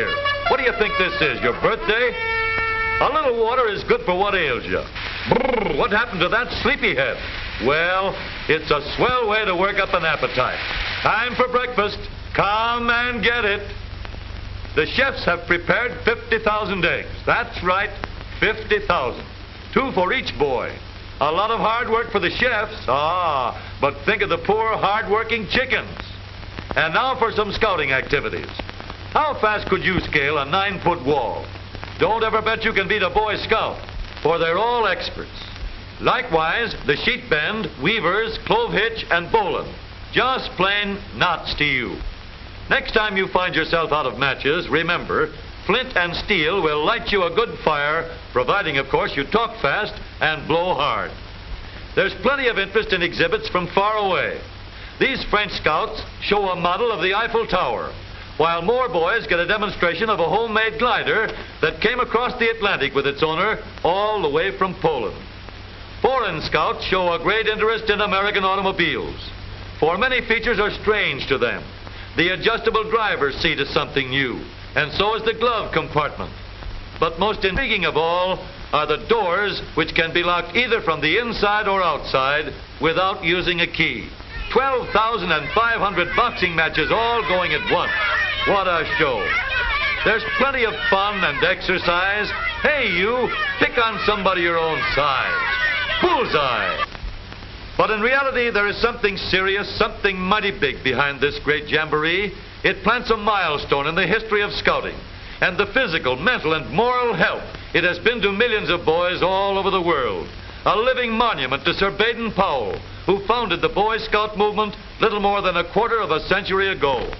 here. What do you think this is, your birthday? A little water is good for what ails you. Brrr, what happened to that sleepyhead? Well, it's a swell way to work up an appetite. Time for breakfast. Come and get it. The chefs have prepared 50,000 eggs. That's right, 50,000. 2 for each boy. A lot of hard work for the chefs. But think of the poor, hard-working chickens. And now for some scouting activities. How fast could you scale a 9-foot wall? Don't ever bet you can beat a Boy Scout, for they're all experts. Likewise, the sheet bend, weavers, clove hitch, and bowline. Just plain knots to you. Next time you find yourself out of matches, remember, flint and steel will light you a good fire, providing, of course, you talk fast and blow hard. There's plenty of interest in exhibits from far away. These French scouts show a model of the Eiffel Tower, while more boys get a demonstration of a homemade glider that came across the Atlantic with its owner all the way from Poland. Foreign scouts show a great interest in American automobiles, for many features are strange to them. The adjustable driver's seat is something new, and so is the glove compartment. But most intriguing of all are the doors, which can be locked either from the inside or outside without using a key. 12,500 boxing matches all going at once. What a show. There's plenty of fun and exercise. Hey, you, pick on somebody your own size. Bullseye. But in reality, there is something serious, something mighty big behind this great jamboree. It plants a milestone in the history of scouting and the physical, mental, and moral help it has been to millions of boys all over the world. A living monument to Sir Baden Powell, who founded the Boy Scout movement little more than a quarter of a century ago.